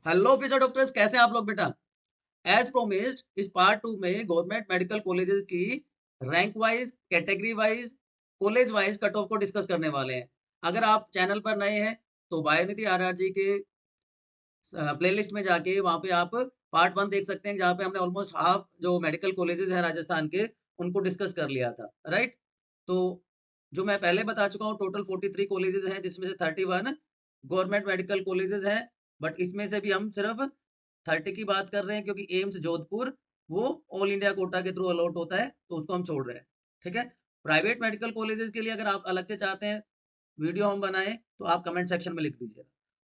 Hello future doctors, कैसे हैं आप लोग बेटा। एज प्रोमिस्ड इस पार्ट टू में गवर्नमेंट मेडिकल कॉलेजेस की rank wise, category wise, college wise cut off को डिस्कस करने वाले हैं। अगर आप चैनल पर नए हैं तो बायोनिधि आरआरजी के प्लेलिस्ट में जाके वहाँ पे आप पार्ट वन देख सकते हैं, जहाँ पे हमने ऑलमोस्ट हाफ जो मेडिकल कॉलेजेस हैं राजस्थान के उनको डिस्कस कर लिया था। राइट। तो जो मैं पहले बता चुका हूँ, टोटल 43 कॉलेजेस हैं, जिसमें से 31 गवर्नमेंट मेडिकल कॉलेजेस हैं। बट इसमें से भी हम सिर्फ 30 की बात कर रहे हैं, क्योंकि एम्स जोधपुर वो ऑल इंडिया कोटा के थ्रू अलॉट होता है, तो उसको हम छोड़ रहे हैं। ठीक है। प्राइवेट मेडिकल कॉलेजेस के लिए अगर आप अलग से चाहते हैं वीडियो हम बनाएं, तो आप कमेंट सेक्शन में लिख दीजिए।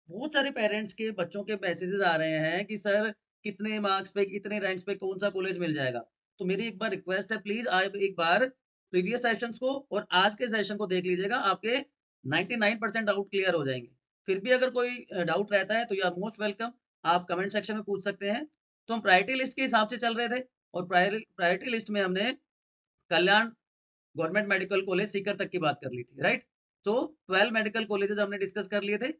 बहुत सारे पेरेंट्स के बच्चों के मैसेजेस आ रहे हैं कि सर कितने मार्क्स पे, कितने रैंक्स पे कौन सा कॉलेज मिल जाएगा। तो मेरी एक बार रिक्वेस्ट है, प्लीज आप एक बार प्रीवियस सेशंस को और आज के सेशन को देख लीजिएगा, आपके 99% डाउट क्लियर हो जाएंगे। फिर भी अगर कोई डाउट रहता है तो यू आर मोस्ट वेलकम, आप कमेंट सेक्शन में पूछ सकते हैं। तो हम प्रायोरिटी लिस्ट के हिसाब से चल रहे थे, और प्रायोरिटी लिस्ट में हमने कल्याण गवर्नमेंट मेडिकल कॉलेज सीकर तक की बात कर ली थी। राइट। तो 12 मेडिकल कॉलेजेस हमने डिस्कस कर लिए थे,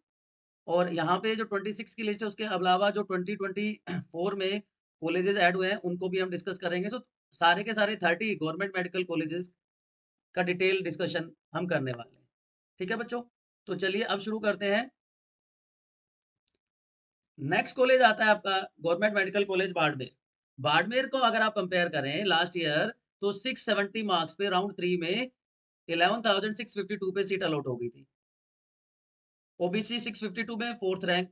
और यहाँ पे जो 26 की लिस्ट है उसके अलावा जो 2024 में कॉलेजेस ऐड हुए हैं उनको भी हम डिस्कस करेंगे। तो सारे के सारे 30 गवर्नमेंट मेडिकल कॉलेजेस का डिटेल डिस्कशन हम करने वाले हैं। ठीक है बच्चों। तो चलिए अब शुरू करते हैं। नेक्स्ट कॉलेज आता है आपका government medical college Barmer. Barmer को अगर आप कंपेयर करें लास्ट ईयर, तो 670 मार्क्स पे राउंड थ्री में 11,652 पे सीट अलॉट हो गई थी। ओबीसी 652 में fourth rank,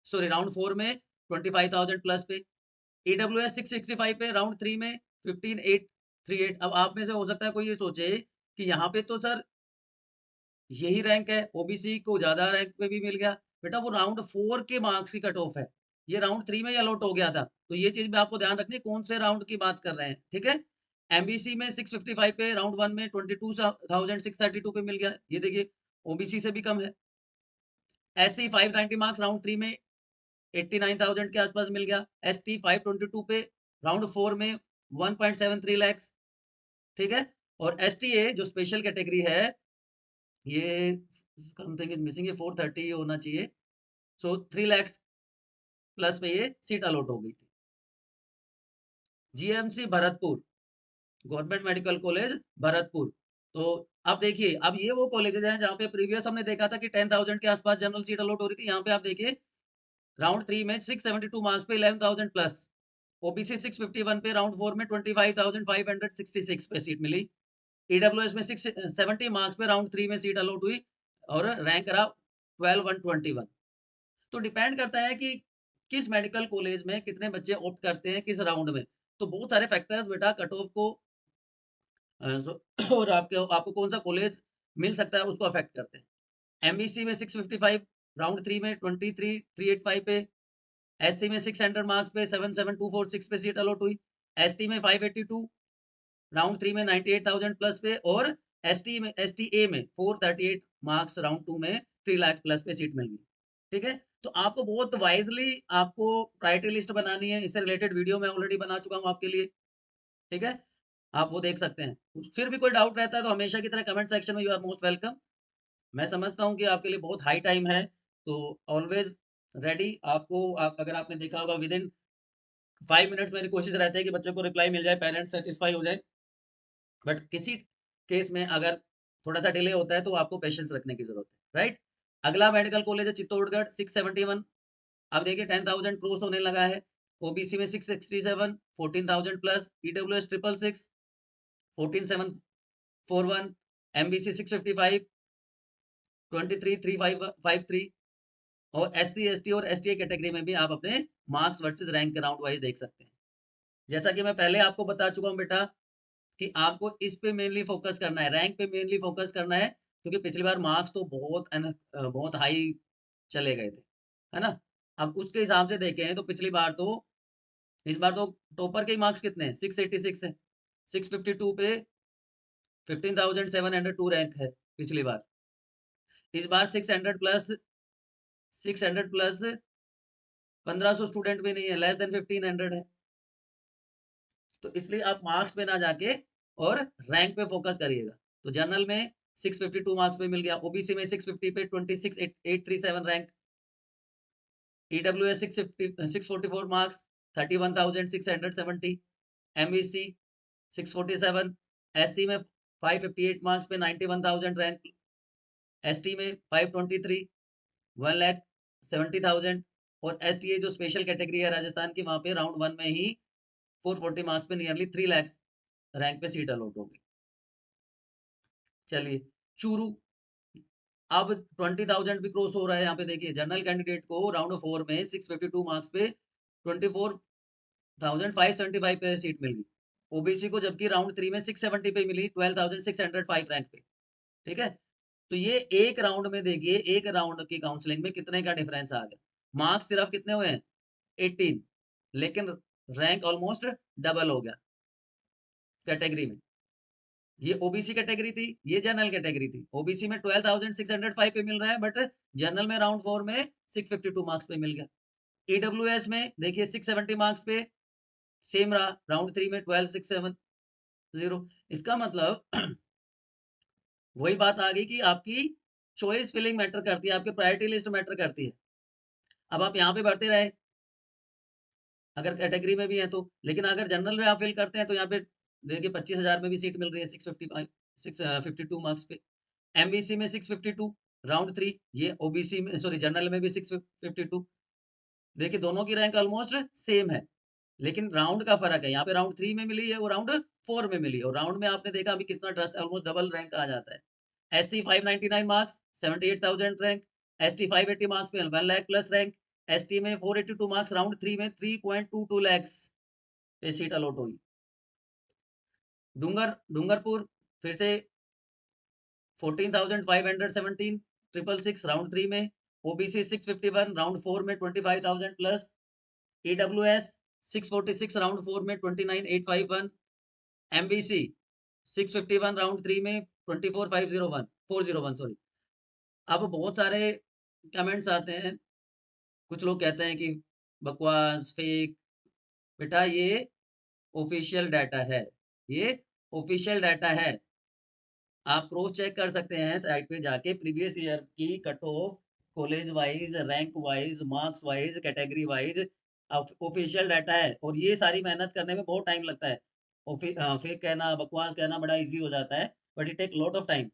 sorry round four में 25,000 प्लस पे। ईडब्ल्यूएस 665 पे राउंड थ्री में 15,838। अब आप में से हो सकता है कोई ये सोचे कि यहाँ पे तो सर यही रैंक है, ओबीसी को ज्यादा रैंक पे भी मिल गया। बेटा वो राउंड फोर के मार्क्स की कट ऑफ है, ये राउंड थ्री में ही अलॉट हो गया था। तो ये चीज भी आपको ध्यान रखनी है, कौन से राउंड की बात कर रहे हैं। ठीक है। एमबीसी में 655 पे राउंड वन में 22,632 पे मिल गया, ये देखिए ओबीसी से भी कम है। एससी 590 मार्क्स राउंड थ्री में 89,000 के आसपास मिल गया। एस टी 522 पे राउंड फोर में 1.73 लैक्स। ठीक है। और एस टी ए जो स्पेशल कैटेगरी है, ये समथिंग इज मिसिंग, ये 430 होना चाहिए। सो 3 लैक्स प्लस पे ये सीट अलॉट हो गई थी। GMC Bharatpur, government medical college Bharatpur. तो अब देखिए, अब ये वो कॉलेजेस हैं जहाँ पे प्रीवियस हमने देखा था कि 10,000 के आसपास जनरल सीट अलॉट हो रही थी। यहाँ पे आप देखिए राउंड थ्री में 672 मार्क्स पे 11,000 प्लस। ओबीसी 651 पे राउंड फोर में 25,566 पे सीट मिली। ईडब्ल्यूएस में 670 मार्क्स पे राउंड थ्री में सीट अलॉट हुई, और रैंक रहा 12,121। तो डिपेंड करता है कि किस मेडिकल कॉलेज में कितने बच्चे ऑप्ट करते हैं किस राउंड में। तो बहुत सारे फैक्टर्स बेटा कट ऑफ को और आपको कौन सा कॉलेज मिल सकता है उसको अफेक्ट करते हैं। एमबीसी में 655 राउंड थ्री में 23,385 पे। एससी में 600 मार्क्स पे 77,246 पे सीट अलॉट हुई। एसटी में 582 राउंड थ्री में 98,000 प्लस पे। और एसटी में, एसटी ए में 438 मार्क्स राउंड टू में 3 लाख प्लस पे सीट मिल गई। ठीक है। तो आपको बहुत वाइजली आपको प्रायोरिटी लिस्ट बनानी है, इससे रिलेटेड वीडियो मैं ऑलरेडी बना चुका हूँ आपके लिए। ठीक है। आप वो देख सकते हैं। फिर भी कोई डाउट रहता है तो हमेशा की तरह कमेंट सेक्शन में यू आर मोस्ट वेलकम। मैं समझता हूँ कि आपके लिए बहुत हाई टाइम है, तो ऑलवेज रेडी। अगर आपने देखा होगा विद इन 5 मिनट्स मेरी कोशिश रहती है कि बच्चों को रिप्लाई मिल जाए, पेरेंट्स सेटिस्फाई हो जाए। बट किसी केस में अगर थोड़ा सा डिले होता है तो आपको पेशेंस रखने की जरूरत है। राइट। अगला मेडिकल कॉलेज है चित्तौड़गढ़ 671। अब देखिए 10,000 क्रॉस होने लगा है। ओबीसी में 667 14,000 प्लस। ईडब्ल्यूएस 666 14,741। एमबीसी 655 23,353। और एस सी एस टी और एस टी कैटेगरी में भी आप अपने मार्क्स वर्सेस रैंक के राउंड वाइज देख सकते हैं। जैसा कि मैं पहले आपको बता चुका हूँ बेटा कि आपको इस पे मेनली फोकस करना है, रैंक पे मेनली फोकस करना है, क्योंकि पिछली बार मार्क्स तो बहुत है ना, बहुत हाई चले गए थे, है ना। अब उसके हिसाब से देखें तो पिछली बार तो, इस बार तो टॉपर के मार्क्स कितने हैं, 686 है। 652 पे 15,702 रैंक है पिछली बार। इस बार 600 प्लस 1500 स्टूडेंट भी नहीं है, लेस देन 1500 है। तो इसलिए आप मार्क्स पे ना जाके और रैंक पे फोकस करिएगा। तो जनरल में 652 मार्क्स पे मिल गया। ओबीसी में 650 पे 26,837 rank. EWS 644 marks 31,670, MVC 647, SC में 558 मार्क्स पे 91,000 रैंक, ST में 523 1,70,000 और STA जो स्पेशल कैटेगरी है राजस्थान की, वहां पे राउंड 1 में ही 440 मार्क्स पे नियरली 3 लाख रैंक पे सीट अलॉट हो गई। चलिए चूरू, अब 20,000 भी क्रॉस हो रहा है। यहाँ पे देखिए जनरल कैंडिडेट को राउंड 4 में 652 मार्क्स पे 24,575 पे सीट मिल गई। ओबीसी को जबकि राउंड 3 में 670 पे मिली 12,605 रैंक पे। ठीक है, तो ये एक राउंड में देखिए, एक राउंड की काउंसलिंग में कितने का डिफरेंस आ गया। मार्क्स सिर्फ कितने हुए हैं 18, लेकिन रैंक ऑलमोस्ट डबल हो गया कैटेगरी में। ये ओबीसी कैटेगरी थी, ये जनरल कैटेगरी थी। ओबीसी में 12,605 पे मिल रहा है, बट जनरल में राउंड 4 में 652 मार्क्स पे मिल गया। ईडब्ल्यूएस में देखिए 670 मार्क्स पे सेम रहा, राउंड 3 में 12,670। इसका मतलब वही बात आ गई कि आपकी चॉइस फिलिंग मैटर करती है, आपकी प्रायोरिटी लिस्ट मैटर करती है। अब आप यहाँ पे बढ़ते रहे अगर कैटेगरी में भी है तो, लेकिन अगर जनरल में आप फिल करते हैं तो यहाँ पे देखिए 25,000 में भी सीट मिल रही है 652 मार्क्स पे। एमबीसी में 652 राउंड 3, ये ओबीसी में सॉरी जनरल में भी 652। देखिए दोनों की रैंक ऑलमोस्ट सेम है, लेकिन राउंड का फर्क है। यहाँ पे राउंड 3 में मिली है, वो राउंड 4 में मिली है। और राउंड में आपने देखा अभी कितना ट्रस्ट, ऑलमोस्ट डबल रैंक आ जाता है। SC 599 marks 78,000 rank, ST 580 marks में 1 लाख प्लस रैंक, ST में 482 मार्क्स राउंड 3 में 3.22 लैक्स पे सीट अलॉट हुई। डूंगरपुर फिर से 14,517 666 राउंड 3 में, ओबीसी 651 राउंड 4 में 25,000 प्लस, ईडब्ल्यूएस 646 राउंड 4 में 29,851, एमबीसी 651 राउंड 3 में 24,501 401 सॉरी। अब बहुत सारे कमेंट्स आते हैं, कुछ लोग कहते हैं कि बकवास फेक। बेटा ये ऑफिशियल डाटा है, ये ऑफिशियल डाटा है। आप क्रॉस चेक कर सकते हैं साइट पे जाके, प्रीवियस ईयर की cut off college wise, rank wise, marks wise, category wise official data है। और ये सारी मेहनत करने में बहुत टाइम लगता है। फेक कहना, बकवास कहना बड़ा इजी हो जाता है, but it take lot of time.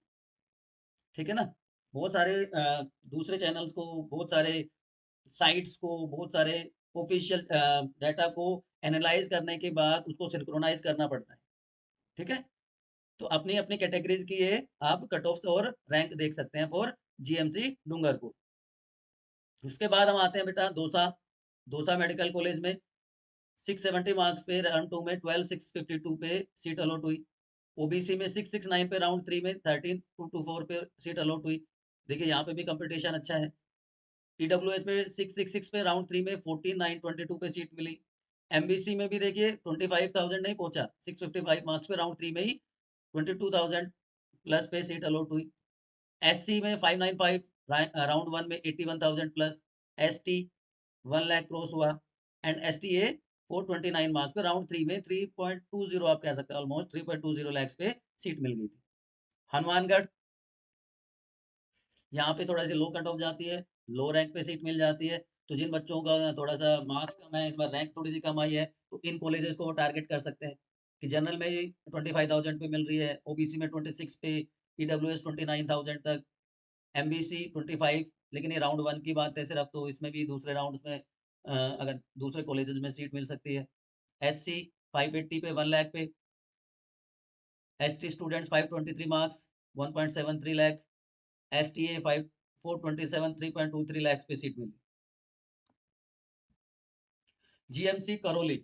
ठीक है ना। बहुत सारे दूसरे चैनल्स को, बहुत सारे साइट्स को, बहुत सारे ऑफिशियल डाटा को एनालाइज करने के बाद उसको सिंक्रोनाइज करना पड़ता है। ठीक है, तो अपनी अपनी कैटेगरीज की ये आप कट ऑफ और रैंक देख सकते हैं फॉर जीएमसी डूंगरपुर। उसके बाद हम आते हैं बेटा दौसा। दौसा मेडिकल कॉलेज में 670 मार्क्स पे राउंड 2 में 12,652 पे सीट अलॉट हुई। ओबीसी में 669 पे राउंड 3 में 13,224 पे सीट अलॉट हुई। देखिए यहाँ पे भी कंपटीशन अच्छा है। ईडब्ल्यूएस में 666 पे राउंड 3 में 14,922 पे सीट मिली। एमबीसी में भी देखिए 25,000 नहीं पहुंचा, 655 मार्क्स पे राउंड 3 में ही 22,000 प्लस पे सीट अलॉट हुई। SC में 595 राउंड 1 में 81,000 प्लस, ST 1 लाख क्रॉस हुआ, एंड STA 429 मार्क्स पे राउंड 3 में 3.20 आप कह सकते हैं, ऑलमोस्ट 3.20 लाख पे सीट मिल गई थी। हनुमानगढ़, यहाँ पे थोड़ा सी लो कट ऑफ जाती है, लो रैंक पे सीट मिल जाती है। तो जिन बच्चों का थोड़ा सा मार्क्स कम है, इस बार रैंक थोड़ी सी कम आई है, तो इन कॉलेजेस को वो टारगेट कर सकते हैं कि जनरल में 25,000 पे मिल रही है, ओबीसी में 26 पे, ईडब्ल्यूएस 29,000 तक, एमबीसी 25। लेकिन ये राउंड 1 की बात है सिर्फ, तो इसमें भी दूसरे राउंड में अगर दूसरे कॉलेजेस में सीट मिल सकती है। SC 580 पे 1 लाख पे, ST students 523 marks 1.73 lakh, STA 427 3.23 lakh पे सीट मिली। जीएमसी करौली,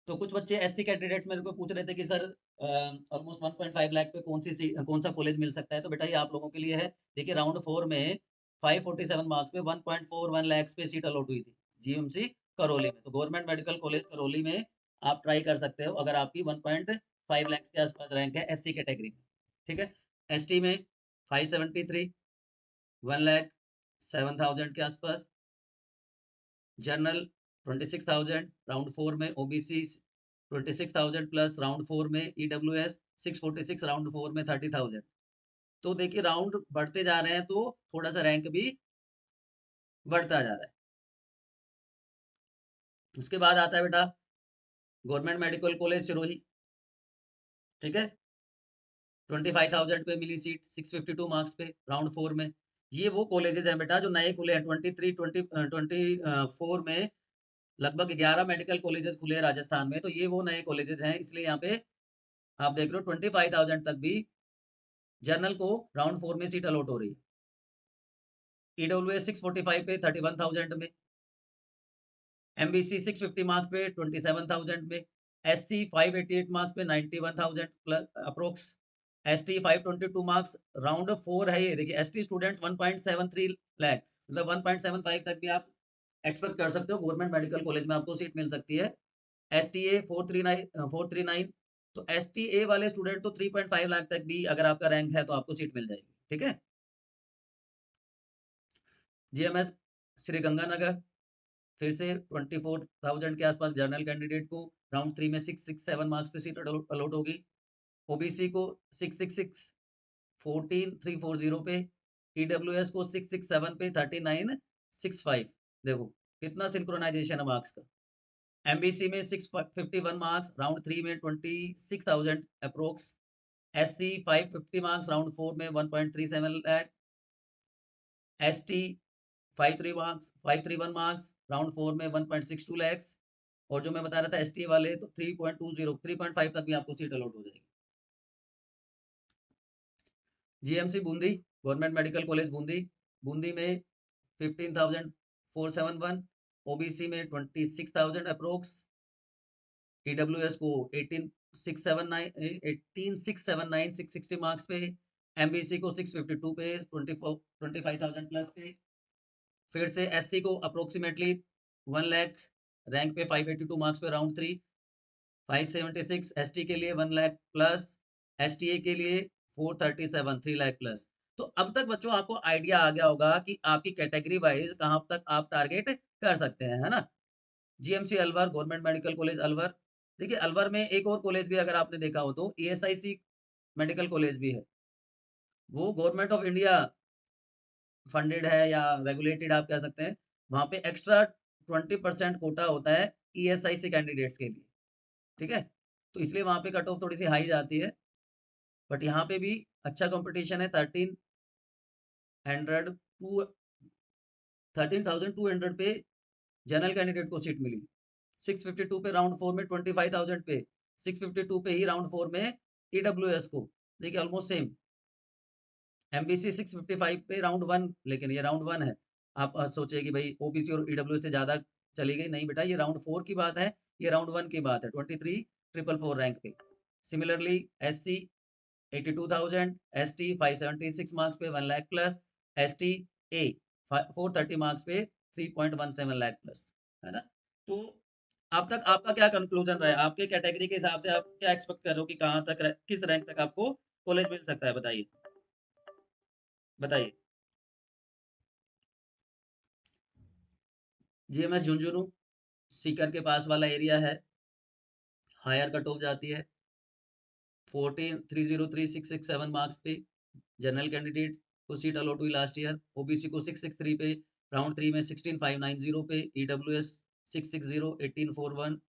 तो कुछ बच्चे SC कैंडिडेट्स मेरे को पूछ रहे थे कि सर ऑलमोस्ट 1.5 लाख पे कौन सा कॉलेज मिल सकता है। तो बेटा ये आप लोगों के लिए है। देखिए राउंड 4 में 547 मार्क्स पे 1.41 लाख पे सीट अलॉट हुई थी जीएमसी करौली में। तो गवर्नमेंट मेडिकल कॉलेज करौली में आप ट्राई कर सकते हो अगर आपकी 1.5 लाख के आसपास रैंक है SC कैटेगरी में। ठीक है, ST में 573 1,07,000 के आसपास, जनरल 26,000 राउंड 4 में, ओबीसी 26,000 प्लस राउंड 4 में, ईडब्ल्यूएस 646 राउंड 4 में 30,000। तो देखिए राउंड बढ़ते जा रहे हैं तो थोड़ा सा रैंक भी बढ़ता जा रहा है। उसके बाद आता है बेटा गवर्नमेंट मेडिकल कॉलेज सिरोही, ठीक है, 25,000 पे मिली सीट, 652 मार्क्स पे राउंड 4 में। ये वो कॉलेजेस हैं बेटा जो नए खुले हैं, 24 में लगभग 11 मेडिकल कॉलेजेस खुले हैं राजस्थान में, तो ये वो नए कॉलेजेस हैं, इसलिए यहाँ पे आप देख रहे हो 25,000 तक भी जनरल को राउंड 4 में सीट अलॉट हो रही है। ईडब्ल्यूएस 645 पे 31,000 में, एमबीसी 650 मार्क्स पे 27,000 में, एससी 588 मार्क्स पे 91,000 plus approx, ST 522 marks round 4 है। ये देखिए एसटी स्टूडेंट्स 1.73 लाख, मतलब 1.75 तक भी आप एक्सपेक्ट कर सकते हो गवर्नमेंट मेडिकल कॉलेज में आपको सीट मिल सकती है। एसटीए 439, तो एसटीए वाले स्टूडेंट तो 3.5 लाख तक भी अगर आपका रैंक है तो आपको सीट मिल जाएगी, ठीक है। जीएमएस श्री गंगानगर फिर से 24,000 के आसपास जनरल कैंडिडेट को राउंड 3 में 667 मार्क्स पे सीट अलॉट होगी। ओबीसी को 666 14340 पे, ईडब्ल्यूएस को 667 पे 3965। देखो कितना सिंक्रोनाइजेशन है मार्क्स का। एमबीसी में 651 मार्क्स राउंड 3 में 26,000 अप्रोक्स, एससी 550 मार्क्स राउंड 4 में 1.37 लाख, एसटी 531 मार्क्स राउंड 4 में 1.62 लैक्स, और जो मैं बता रहा था एसटीए वाले तो 3.20 3.5 तक भी आपको सीट अलॉट हो जाएगी। GMC Bundi government medical college Bundi, Bundi में 15,471, ओबीसी में 26,000 अप्रोक्स, ईडब्ल्यूएस को 18,679 660 मार्क्स पे, एमबीसी को 652 पे 25,000 प्लस पे, फिर से एससी को अप्रोक्सीमेटली 1 लाख रैंक पे 582 मार्क्स पे राउंड 3, 576 एसटी के लिए 1 लाख प्लस, एसटीए के लिए 437 3 लाख प्लस। तो अब तक बच्चों आपको आइडिया आ गया होगा कि आपकी कैटेगरी वाइज कहाँ तक आप टारगेट कर सकते हैं, है ना। GMC Alwar government medical college Alwar, देखिए अलवर में एक और कॉलेज भी अगर आपने देखा हो तो ईएसआईसी मेडिकल कॉलेज भी है, वो गवर्नमेंट ऑफ इंडिया फंडेड है या रेगुलेटेड आप कह सकते हैं। वहां पे एक्स्ट्रा 20% कोटा होता है ईएसआईसी कैंडिडेट्स के लिए, ठीक है, तो इसलिए वहां पे कट ऑफ थोड़ी सी हाई जाती है, बट यहाँ पे भी अच्छा कंपटीशन है। 13,200 पे जनरल कैंडिडेट को सीट मिली, 652 पे राउंड 4 में, 25,000 पे 652 पे ही राउंड 4 में ईडब्ल्यूएस को, देखिए ऑलमोस्ट सेम। एमबीसी 655 पे राउंड 1, लेकिन ये राउंड 1 है। आप सोचिए कि भाई ओबीसी और ईडब्ल्यू से ज्यादा चली गई, नहीं बेटा, ये राउंड 4 की बात है, ये राउंड 1 की बात है, 23,444 रैंक पे। सिमिलरली एससी 82,000, एसटी 576 मार्क्स पे 1 लाख प्लस, एसटी ए 430 मार्क्स पे 3.17 लाख प्लस, है ना। तो अब तक आपका क्या कंक्लूजन रहा है, आपके कैटेगरी के हिसाब से आप क्या एक्सपेक्ट कर रहे हो कि कहाँ तक किस रैंक तक आपको कॉलेज मिल सकता है, बताइए बताइए। जीएमएस झुंझुनू सीकर के पास वाला एरिया है, हायर कट ऑफ जाती है 14,303,667 मार्क्स पे, जनरल कैंडिडेट को सीट अलॉट हुई लास्ट ईयर। ओबीसी को 663 पे राउंड 3 में 16,590 पे, ईडब्ल्यूएस 660 1841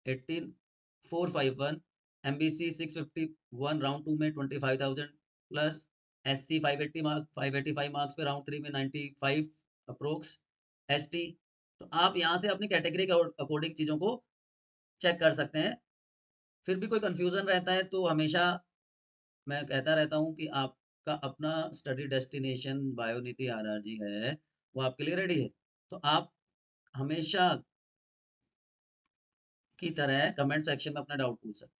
18451, एमबीसी 651 राउंड 2 में 25,000 प्लस, एससी 585 मार्क्स पे राउंड 3 में 95 अप्रोक्स, एसटी। तो आप यहाँ से अपनी कैटेगरी के अकॉर्डिंग चीज़ों को चेक कर सकते हैं। फिर भी कोई कंफ्यूजन रहता है तो हमेशा मैं कहता रहता हूँ कि आपका अपना स्टडी डेस्टिनेशन बायोनीति आरआरजी है, वो आपके लिए रेडी है। तो आप हमेशा की तरह कमेंट सेक्शन में अपना डाउट पूछ सकते हैं।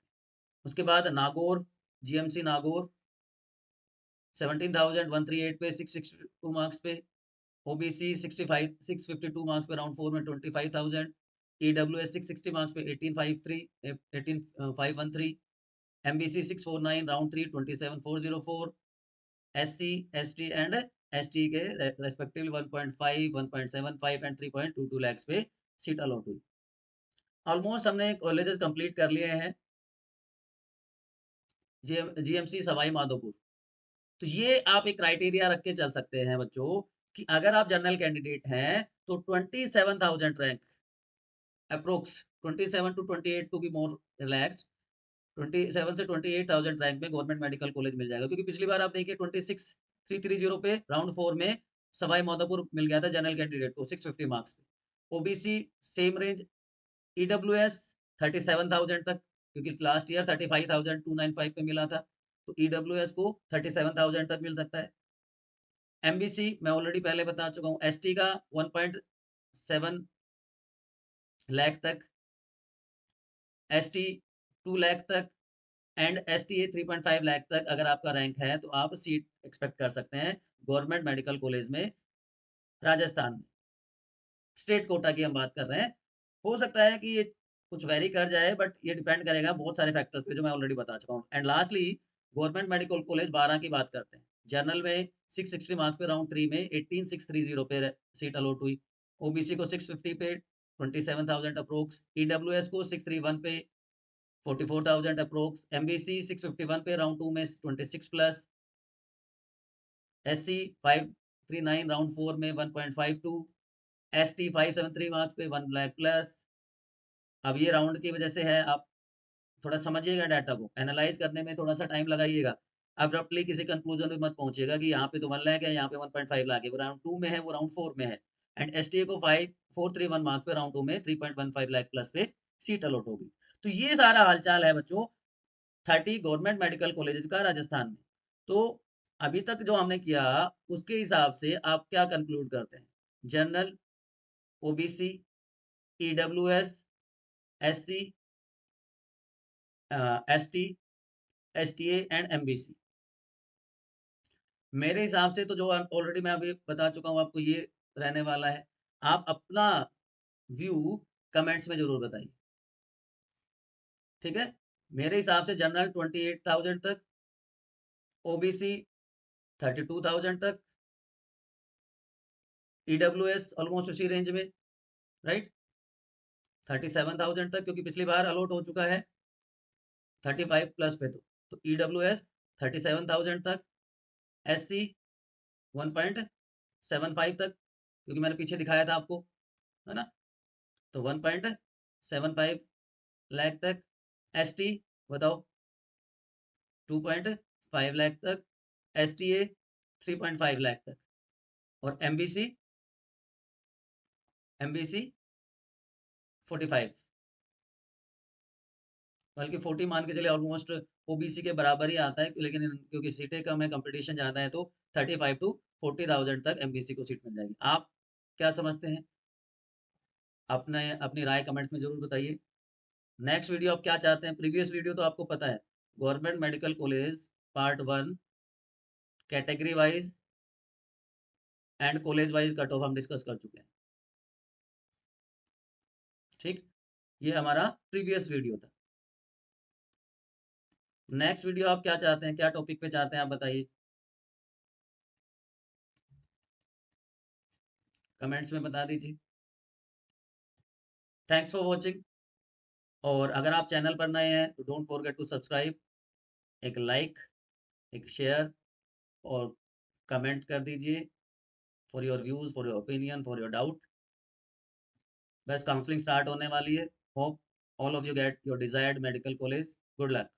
उसके बाद नागौर, जीएमसी नागौर 17,138 पे 662 मार्क्स पे, ओबीसी 652 मार्क्स पे राउंड 4 में 25,000, ईडब्ल्यूएस 660 मार्क्स पे 18,513, MBC 649 round 3 27,404, SC ST and ST के रेस्पेक्टिवली 1.5 1.75 एंड 3.22 लैक्स पे सीट अलॉट हुई। ऑलमोस्ट हमने कॉलेजेस कंप्लीट कर लिए हैं। जीएमसी सवाई माधोपुर, तो ये आप एक क्राइटेरिया रख के चल सकते हैं बच्चों कि अगर आप जनरल कैंडिडेट हैं तो 27,000 rank approx 27 to 28 to be more relaxed 27 से 28,000 रैंक में गवर्नमेंट मेडिकल कॉलेज मिल जाएगा, क्योंकि पिछली बार आप देखिए 26,330 पे राउंड 4 में सवाई माधोपुर मिल गया था जनरल कैंडिडेट को 650 मार्क्स पे। ओबीसी सेम रेंज, ईडब्ल्यूएस 37,000 तक, क्योंकि लास्ट ईयर 35,295 पे मिला था, तो ईडब्ल्यूएस को 37,000 तक मिल सकता है। एमबीसी मैं ऑलरेडी पहले बता चुका हूँ, एसटी का 1.7 लाख तक, एसटी 2 लाख तक एंड एसटीए 3.5 लाख तक अगर आपका रैंक है तो आप सीट एक्सपेक्ट कर सकते हैं गवर्नमेंट मेडिकल कॉलेज में राजस्थान में। स्टेट कोटा की हम बात कर रहे हैं, हो सकता है कि ये कुछ वेरी कर जाए, बट ये डिपेंड करेगा बहुत सारे फैक्टर्स पे जो मैं ऑलरेडी बता चुका हूँ। And lastly government medical college 12 की बात करते हैं। जनरल में 660 मार्क्स पे राउंड 3 में 18,630 पे सीट अलॉट हुई, ओबीसी को 650 पे 27,000 अप्रोक्स, ईडब्ल्यूएस को 631 पे 44,000 अप्रोक्स, एमबीसी 651 पे राउंड 2 में 26 प्लस, एससी 539 राउंड 4 में 1.52, एसटी 573 मार्क्स पे 1 लाख प्लस। अब ये राउंड की वजह से है, आप थोड़ा समझिएगा, डाटा को एनालाइज करने में थोड़ा सा टाइम लगाइएगा। अब्रप्टली किसी कंक्लूजन में मत पहुंचिएगा कि यहाँ पे तो 1 लाख है, यहाँ पे 1.5 लाख है, वो राउंड 2 में है, वो राउंड 4 में है। एंड एसटीए को 5431 मार्क्स पे राउंड 2 में 3.15 लाख प्लस पे सीट अलॉट होगी। तो ये सारा हालचाल है बच्चों 30 गवर्नमेंट मेडिकल कॉलेजेस का राजस्थान में। तो अभी तक जो हमने किया उसके हिसाब से आप क्या कंक्लूड करते हैं? General, OBC, EWS, SC, ST, STA and MBC. मेरे हिसाब से तो जो ऑलरेडी मैं अभी बता चुका हूँ आपको, ये रहने वाला है। आप अपना व्यू कमेंट्स में जरूर बताइए, ठीक है? मेरे हिसाब से जनरल 28,000 तक, ओबीसी 32,000 तक, ईडब्ल्यूएस ऑलमोस्ट उसी रेंज में, राइट, 37,000 तक, क्योंकि पिछली बार अलॉट हो चुका है 35 प्लस पे। तो ईडब्ल्यूएस 37,000 तक, एससी 1.75 तक, क्योंकि मैंने पीछे दिखाया था आपको, है ना, तो 1.75 लाख तक, एसटी बताओ 2.5 लाख तक, एसटीए 3.5 लाख तक, और एमबीसी 45, बल्कि 40 मान के चले, ऑलमोस्ट ओबीसी के बराबर ही आता है, लेकिन क्योंकि सीटें कम है, कंपटीशन ज़्यादा है, तो 35 to 40,000 तक एमबीसी को सीट मिल जाएगी। आप क्या समझते हैं? अपने अपनी राय कमेंट्स में जरूर बताइए। नेक्स्ट वीडियो आप क्या चाहते हैं? प्रीवियस वीडियो तो आपको पता है, government medical college part 1 category wise and college wise cut off हम डिस्कस कर चुके हैं, ठीक? ये हमारा प्रीवियस वीडियो था। नेक्स्ट वीडियो आप क्या चाहते हैं, क्या टॉपिक पे चाहते हैं, आप बताइए, कमेंट्स में बता दीजिए। Thanks for watching. और अगर आप चैनल पर नए हैं तो डोंट फॉरगेट टू सब्सक्राइब, एक लाइक, एक शेयर और कमेंट कर दीजिए for your views, for your opinion, for your doubt. बस काउंसलिंग स्टार्ट होने वाली है। Hope all of you get your desired medical college. Good luck.